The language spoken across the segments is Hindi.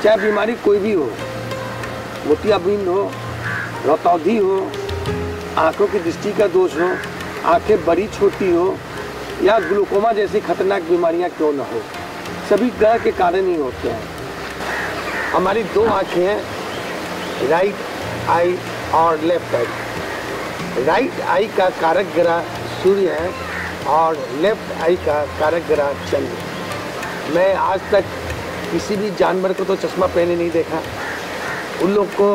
चाहे बीमारी कोई भी हो, मोतियाबिंद हो, रतौंधी हो, आंखों की दृष्टि का दोष हो, आंखें बड़ी छोटी हो या ग्लूकोमा जैसी खतरनाक बीमारियां क्यों न हो, सभी ग्रह के कारण ही होते हैं। हमारी दो आंखें हैं, राइट आई और लेफ्ट आई। राइट आई का कारक ग्रह सूर्य है और लेफ्ट आई का कारक ग्रह चंद्र। मैं आज तक किसी भी जानवर को तो चश्मा पहने नहीं देखा। उन लोग को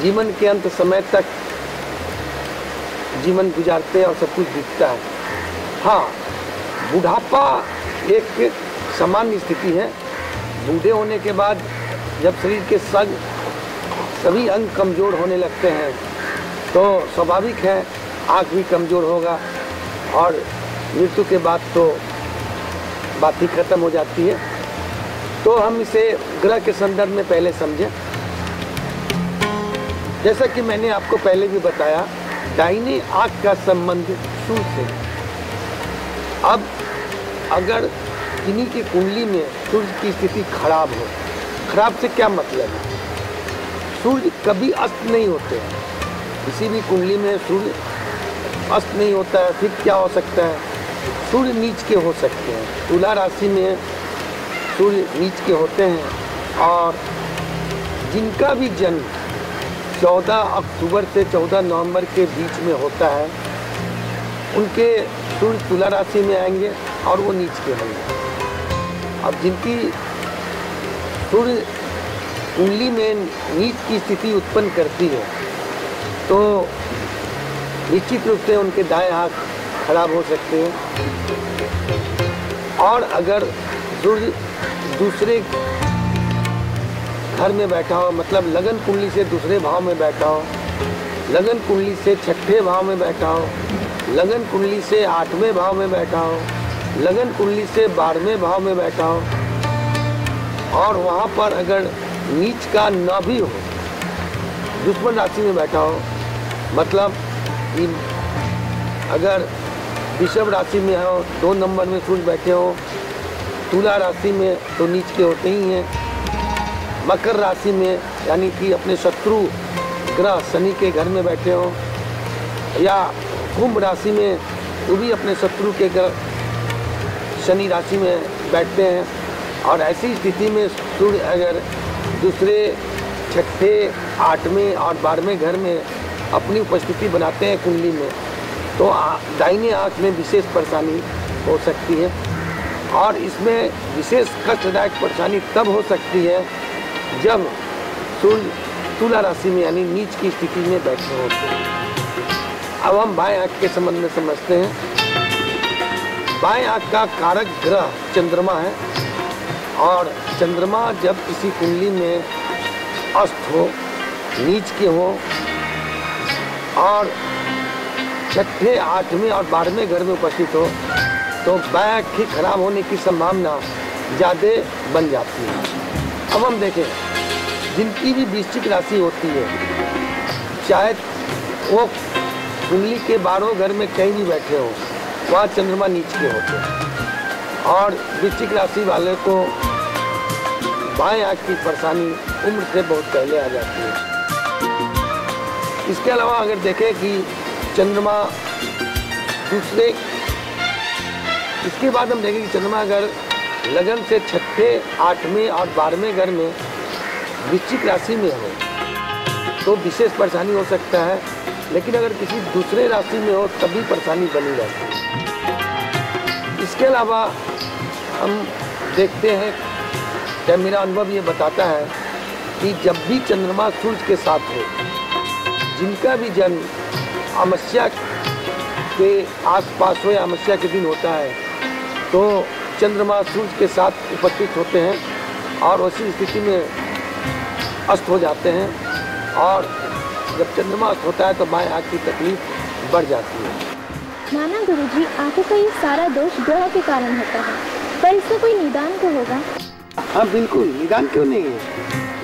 जीवन के अंत समय तक जीवन गुजारते हैं और सब कुछ दिखता है। हाँ, बुढ़ापा एक सामान्य स्थिति है। बूढ़े होने के बाद जब शरीर के सभी अंग कमज़ोर होने लगते हैं तो स्वाभाविक है आँख भी कमज़ोर होगा और मृत्यु के बाद तो बात ही खत्म हो जाती है। तो हम इसे ग्रह के संदर्भ में पहले समझें। जैसा कि मैंने आपको पहले भी बताया, दाहिनी आँख का संबंध सूर्य से। अब अगर किन्हीं की कुंडली में सूर्य की स्थिति खराब हो, खराब से क्या मतलब है? सूर्य कभी अस्त नहीं होते हैं। किसी भी कुंडली में सूर्य अस्त नहीं होता है। फिर क्या हो सकता है? सूर्य नीच के हो सकते हैं। तुला राशि में सूर्य नीच के होते हैं और जिनका भी जन्म 14 अक्टूबर से 14 नवंबर के बीच में होता है, उनके सूर्य तुला राशि में आएंगे और वो नीच के होंगे। अब जिनकी सूर्य कुंडली में नीच की स्थिति उत्पन्न करती है तो निश्चित रूप से उनके दाएं हाथ खराब हो सकते हैं। और अगर सूर्य दूसरे घर में बैठा हो, मतलब लगन कुंडली से दूसरे भाव में बैठा हो, लगन कुंडली से छठे भाव में बैठा हो, लगन कुंडली से 8वें भाव में बैठा हो, लगन कुंडली से 12वें भाव में बैठा हो और वहाँ पर अगर नीच का न भी हो, दुश्मन राशि में बैठा हो, मतलब कि अगर वृषभ राशि में हो, 2 नंबर में सूर्य बैठे हो, तुला राशि में तो नीच के होते ही हैं, मकर राशि में यानी कि अपने शत्रु ग्रह शनि के घर में बैठे हो, या कुंभ राशि में वो भी अपने शत्रु के ग्रह शनि राशि में बैठते हैं। और ऐसी स्थिति में सूर्य अगर दूसरे छठे 8वें और 12वें घर में अपनी उपस्थिति बनाते हैं कुंडली में, तो दाहिने आँख में विशेष परेशानी हो सकती है। और इसमें विशेष कष्टदायक परेशानी तब हो सकती है जब सूर्य तुला राशि में यानी नीच की स्थिति में बैठे होते हैं। अब हम बाएं आँख के संबंध में समझते हैं। बाएं आँख का कारक ग्रह चंद्रमा है और चंद्रमा जब किसी कुंडली में अस्त हो, नीच के हो और छठे 8वें और 12वें घर में उपस्थित हो तो बाएं आँख की खराब होने की संभावना ज़्यादा बन जाती है। अब हम देखें, जिनकी भी वृश्चिक राशि होती है, चाहे वो कुंडली के 12 घर में कहीं भी बैठे हो, वहाँ चंद्रमा नीच के होते हैं और वृश्चिक राशि वाले को बाएं आँख की परेशानी उम्र से बहुत पहले आ जाती है। इसके अलावा अगर देखें कि चंद्रमा दूसरे, इसके बाद हम देखें कि चंद्रमा अगर लगन से छठे 8वें और 12वें घर में वृश्चिक राशि में हो तो विशेष परेशानी हो सकता है, लेकिन अगर किसी दूसरे राशि में हो तभी परेशानी बनी रहती है। इसके अलावा हम देखते हैं कि मेरा अनुभव ये बताता है कि जब भी चंद्रमा सूर्य के साथ हो, जिनका भी जन्म अमावस्या के आसपास हो या अमावस्या के दिन होता है, तो चंद्रमा सूर्य के साथ उपस्थित होते हैं और उसी स्थिति में अस्त हो जाते हैं। और जब चंद्रमा अस्त होता है तो बाएं आँख की तकलीफ बढ़ जाती है। माना गुरुजी, आंखों का ये सारा दोष ग्रह के कारण होता है, पर इसका कोई निदान तो होगा? हाँ बिल्कुल, निदान क्यों नहीं है,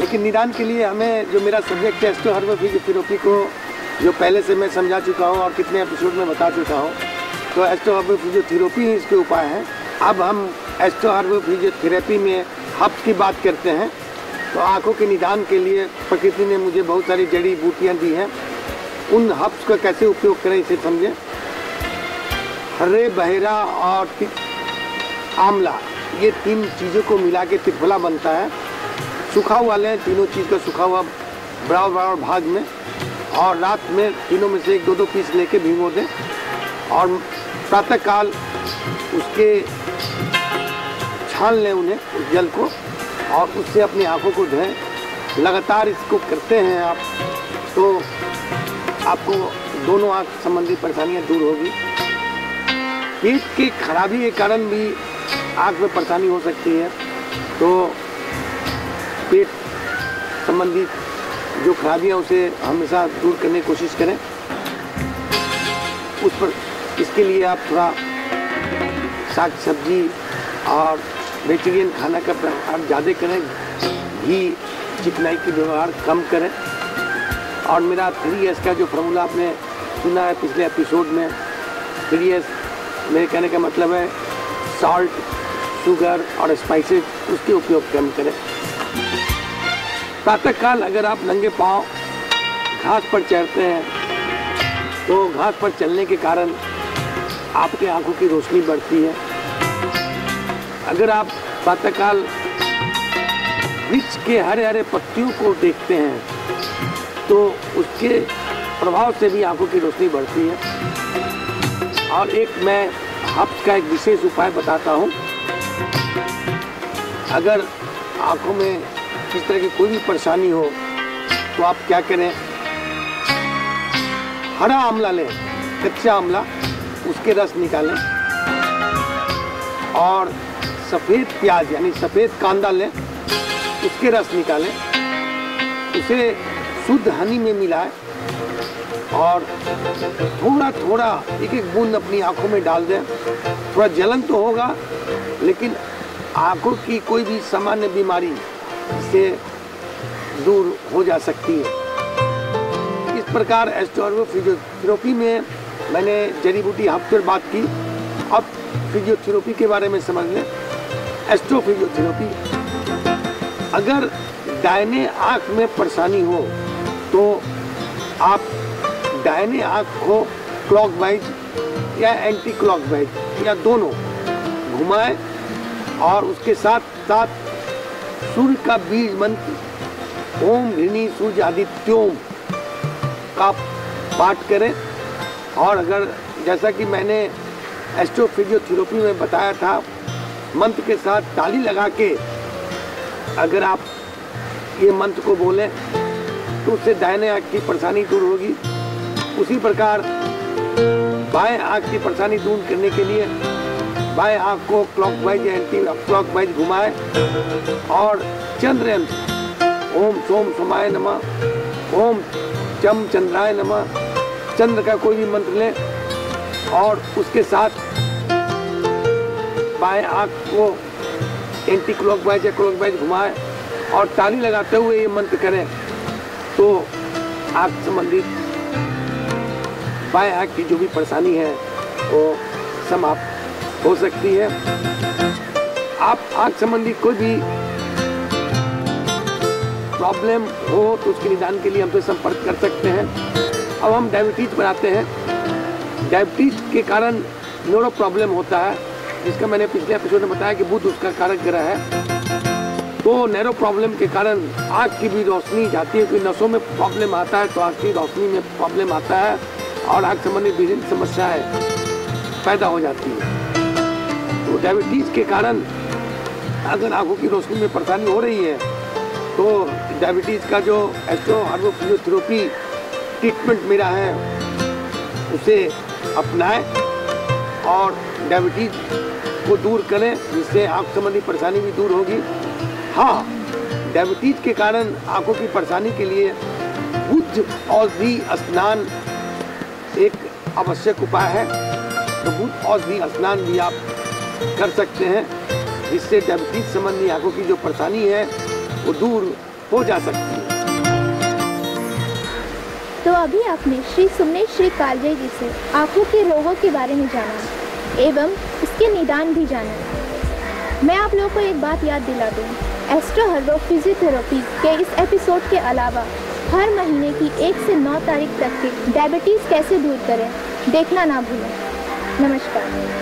लेकिन निदान के लिए हमें जो मेरा सब्जेक्ट है एस्ट्रो हर्बल फिजियोथेरेपी को जो पहले से मैं समझा चुका हूँ और कितने एपिसोड में बता चुका हूँ, तो एस्ट्रो हर्बल फिजियोथेरेपी ही इसके उपाय हैं। अब हम एस्ट्रो हर्बल फिजियोथेरेपी में हर्ब्स की बात करते हैं। तो आँखों के निदान के लिए प्रकृति ने मुझे बहुत सारी जड़ी बूटियाँ दी हैं। उन हर्ब्स का कैसे उपयोग करें इसे समझें। हरे, बहेरा और आंवला, ये 3 चीज़ों को मिला के त्रिफला बनता है। सूखा हुआ लें, तीनों चीज़ का सूखा हुआ बराबर भाग में, और रात में तीनों में से 1-2 पीस लेके भिगो दें और प्रातःकाल उसके छान लें उन्हें, उस जल को, और उससे अपनी आँखों को धोएं। लगातार इसको करते हैं आप तो आपको दोनों आँख संबंधी परेशानियाँ दूर होगी। पेट की खराबी के कारण भी आँख में परेशानी हो सकती है, तो पेट संबंधी जो खराबियाँ उसे हमेशा दूर करने की कोशिश करें। उस पर इसके लिए आप थोड़ा साग सब्जी और वेजिटेरियन खाना का व्यवहार ज़्यादा करें, घी चिकनाई की व्यवहार कम करें। और मेरा 3S का जो फार्मूला आपने सुना है पिछले एपिसोड में, 3S मेरे कहने का मतलब है सॉल्ट, शुगर और स्पाइसेस, उसके उपयोग कम करें। प्रातःकाल अगर आप नंगे पाँव घास पर चलते हैं तो घास पर चलने के कारण आपके आंखों की रोशनी बढ़ती है। अगर आप प्रातःकाल वृक्ष के हरे हरे पत्तियों को देखते हैं तो उसके प्रभाव से भी आंखों की रोशनी बढ़ती है। और एक मैं हर्ब्स का एक विशेष उपाय बताता हूँ। अगर आंखों में इस तरह की कोई भी परेशानी हो तो आप क्या करें, हरा आंवला लें, कच्चा आंवला, उसके रस निकालें और सफ़ेद प्याज यानी सफ़ेद कांदा लें, उसके रस निकालें, उसे शुद्ध हनी में मिलाएं और थोड़ा थोड़ा एक एक बूंद अपनी आंखों में डाल दें। थोड़ा जलन तो होगा लेकिन आंखों की कोई भी सामान्य बीमारी से दूर हो जा सकती है। इस प्रकार एस्ट्रो फिजियोथेरेपी में मैंने जड़ी बूटी हर्ब्स पर बात की। अब फिजियोथेरेपी के बारे में समझ लें। एस्ट्रो फिजियोथेरेपी, अगर दाहिने आँख में परेशानी हो तो आप दाहिने आँख को क्लॉकवाइज या एंटी क्लॉकवाइज या दोनों घुमाएं और उसके साथ साथ सूर्य का बीज मंत्र ओम ह्रीनि सूर्य आदित्योम का पाठ करें। और अगर जैसा कि मैंने एस्ट्रो फिजियोथेरेपी में बताया था, मंत्र के साथ ताली लगा के अगर आप ये मंत्र को बोलें तो उससे दाहिने आँख की परेशानी दूर होगी। उसी प्रकार बाएं आँख की परेशानी दूर करने के लिए बाएं आँख को क्लॉकवाइज या एंटी क्लॉकवाइज घुमाएं और चंद्र यंत्र ओम सोम सोमाय नमः, ओम चम चंद्राय नमः, चंद्र का कोई भी मंत्र लें और उसके साथ बाएं आँख को एंटी क्लॉकवाइज या क्लॉकवाइज घुमाएं और ताली लगाते हुए ये मंत्र करें तो आँख संबंधित बाएं आँख की जो भी परेशानी है वो समाप्त हो सकती है। आप आँख संबंधी कोई भी प्रॉब्लम हो तो उसके निदान के लिए हमसे संपर्क कर सकते हैं। अब हम डायबिटीज बनाते हैं। डायबिटीज के कारण न्यूरो प्रॉब्लम होता है, जिसका मैंने पिछले एपिसोड में बताया कि बुध उसका कारक ग्रह है। तो न्यूरो प्रॉब्लम के कारण आँख की भी रोशनी जाती है, क्योंकि नसों में प्रॉब्लम आता है तो आँख की रोशनी में प्रॉब्लम आता है और आँख संबंधी विभिन्न समस्याएं पैदा हो जाती है। तो डायबिटीज के कारण अगर आँखों की रोशनी में परेशानी हो रही है तो डायबिटीज का जो एस्ट्रो फिजियोथेरेपी ट्रीटमेंट मेरा है उसे अपनाएं और डायबिटीज को दूर करें, जिससे आँख संबंधी परेशानी भी दूर होगी। हाँ, डायबिटीज के कारण आँखों की परेशानी के लिए बुध औषधि स्नान एक आवश्यक उपाय है। तो बुध औषधि स्नान भी आप कर सकते हैं, जिससे डायबिटीज संबंधी आँखों की जो परेशानी है वो दूर हो जा सकती है। तो अभी आपने श्री सुमनेश श्री कालजई जी से आँखों के रोगों के बारे में जाना एवं इसके निदान भी जाना। मैं आप लोगों को एक बात याद दिला दूँ एस्ट्रो हर्बल फिजियोथेरेपी के इस एपिसोड के अलावा हर महीने की 1 से 9 तारीख तक की डायबिटीज़ कैसे दूर करें देखना ना भूलें। नमस्कार।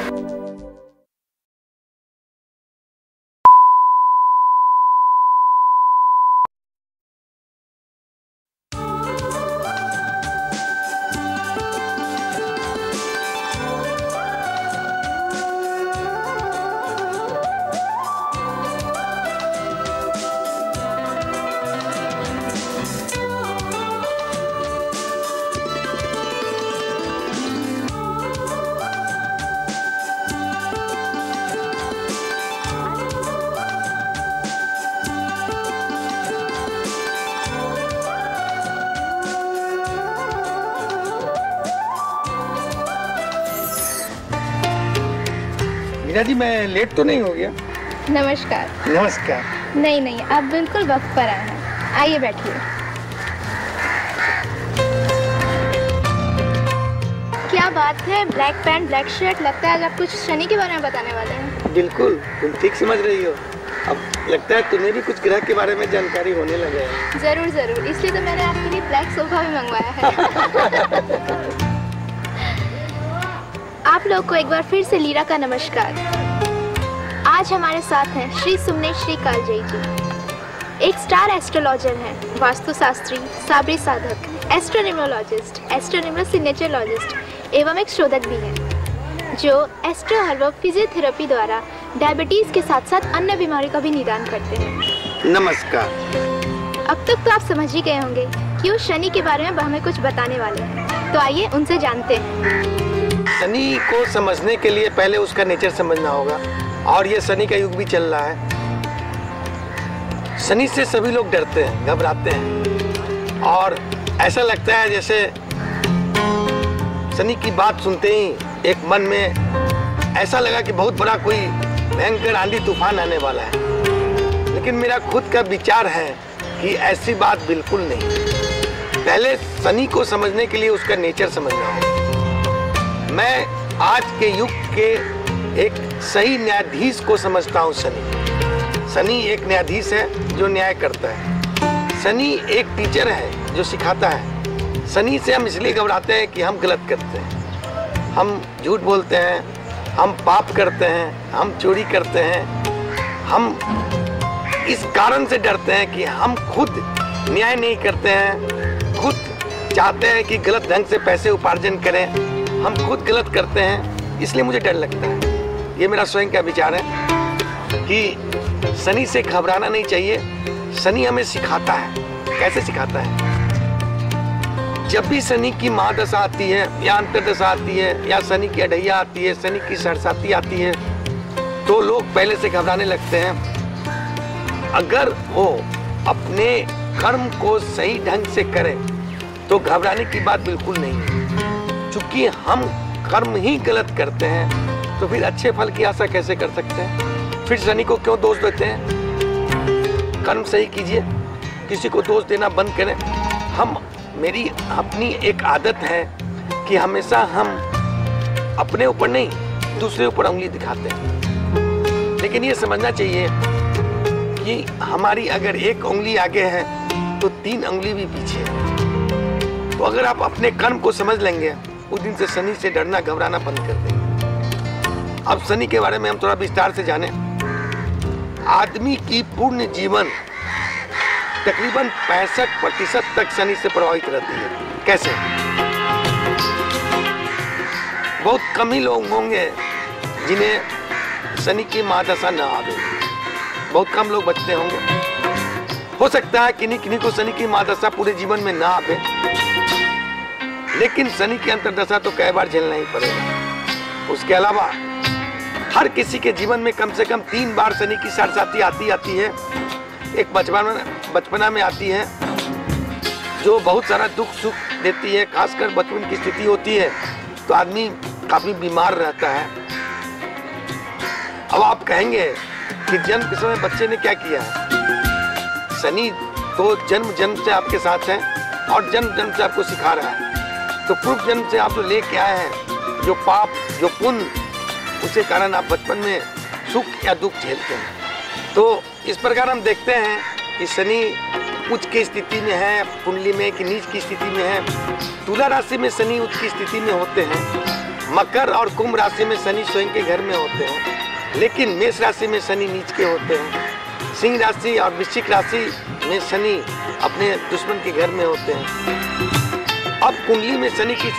मीरा जी, मैं लेट तो नहीं हो गया? नमस्कार। नमस्कार। नहीं, आप बिल्कुल वक्त पर आए हैं। आइए बैठिए। क्या बात है, ब्लैक पैंट ब्लैक शर्ट, लगता है आज आप कुछ शनि के बारे में बताने वाले हैं। बिल्कुल, तुम ठीक समझ रही हो। अब लगता है तुम्हें भी कुछ ग्रह के बारे में जानकारी होने लगे है। जरूर, इसलिए तो मैंने आपके लिए ब्लैक सोफा भी मंगवाया है। आप लोग को एक बार फिर से लीरा का नमस्कार। आज हमारे साथ हैं श्री सुमनेश्वरी कालजई जी। एक स्टार एस्ट्रोलॉजर हैं, वास्तुशास्त्री, साबरी साधक, एस्ट्रोन्यूमरोलॉजिस्ट, एस्ट्रोन्यूमरो सिग्नेचरलॉजिस्ट एवं एक शोधक भी हैं, जो एस्ट्रो हर्बल फिजियोथेरेपी द्वारा डायबिटीज़ के साथ साथ अन्य बीमारी का भी निदान करते हैं। नमस्कार। अब तक तो आप समझ ही गए होंगे कि वो शनि के बारे में हमें कुछ बताने वाले हैं, तो आइए उनसे जानते हैं। शनि को समझने के लिए पहले उसका नेचर समझना होगा, और ये शनि का युग भी चल रहा है। शनि से सभी लोग डरते हैं, घबराते हैं, और ऐसा लगता है जैसे शनि की बात सुनते ही एक मन में ऐसा लगा कि बहुत बड़ा कोई भयंकर आंधी तूफान आने वाला है। लेकिन मेरा खुद का विचार है कि ऐसी बात बिल्कुल नहीं। पहले शनि को समझने के लिए उसका नेचर समझना होगा। मैं आज के युग के एक सही न्यायाधीश को समझता हूँ। शनि एक न्यायाधीश है जो न्याय करता है। शनि एक टीचर है जो सिखाता है। शनि से हम इसलिए घबराते हैं कि हम गलत करते हैं, हम झूठ बोलते हैं, हम पाप करते हैं, हम चोरी करते हैं। हम इस कारण से डरते हैं कि हम खुद न्याय नहीं करते हैं, खुद चाहते हैं कि गलत ढंग से पैसे उपार्जन करें, हम खुद गलत करते हैं, इसलिए मुझे डर लगता है। ये मेरा स्वयं का विचार है कि शनि से घबराना नहीं चाहिए। शनि हमें सिखाता है। कैसे सिखाता है? जब भी शनि की महादशा आती है या अंतर्दशा आती है या शनि की अढ़ैया आती है, शनि की सरसाती आती है, तो लोग पहले से घबराने लगते हैं। अगर वो अपने कर्म को सही ढंग से करें तो घबराने की बात बिल्कुल नहीं है। चूंकि हम कर्म ही गलत करते हैं तो फिर अच्छे फल की आशा कैसे कर सकते हैं? फिर शनि को क्यों दोष देते हैं? कर्म सही कीजिए, किसी को दोष देना बंद करें। मेरी अपनी एक आदत है कि हमेशा हम अपने ऊपर नहीं दूसरे ऊपर उंगली दिखाते हैं। लेकिन ये समझना चाहिए कि हमारी अगर एक उंगली आगे है तो 3 उंगली भी पीछे है। तो अगर आप अपने कर्म को समझ लेंगे, उस दिन से शनि से डरना घबराना बंद कर देंगे। अब शनि के बारे में हम थोड़ा विस्तार से जानें। आदमी की पूर्ण जीवन तकरीबन 65% तक शनि से प्रभावित रहती है। कैसे? बहुत कम ही लोग होंगे जिन्हें शनि की महादशा न आवे, बहुत कम लोग बचते होंगे। हो सकता है किन्हीं को शनि की महादशा पूरे जीवन में ना आवे, लेकिन शनि की अंतर्दशा तो कई बार झेलना ही पड़ेगा। उसके अलावा हर किसी के जीवन में कम से कम 3 बार शनि की सरसाती आती है। एक बचपना में आती है जो बहुत सारा दुख सुख देती है। खासकर बचपन की स्थिति होती है तो आदमी काफी बीमार रहता है। अब आप कहेंगे कि जन्म के समय बच्चे ने क्या किया है? शनि तो जन्म से आपके साथ है और जन्म से आपको सिखा रहा है। तो पूर्व जन्म से आप जो लेके आए हैं, जो पाप जो पुण्य, उसके कारण आप बचपन में सुख या दुख झेलते हैं। तो इस प्रकार हम देखते हैं कि शनि उच्च की स्थिति में है कुंडली में कि नीच की स्थिति में है। तुला राशि में शनि उच्च की स्थिति में होते हैं, मकर और कुंभ राशि में शनि स्वयं के घर में होते हैं, लेकिन मेष राशि में शनि नीच के होते हैं। सिंह राशि और वृश्चिक राशि में शनि अपने दुश्मन के घर में होते हैं। अब कुंडली में शनि की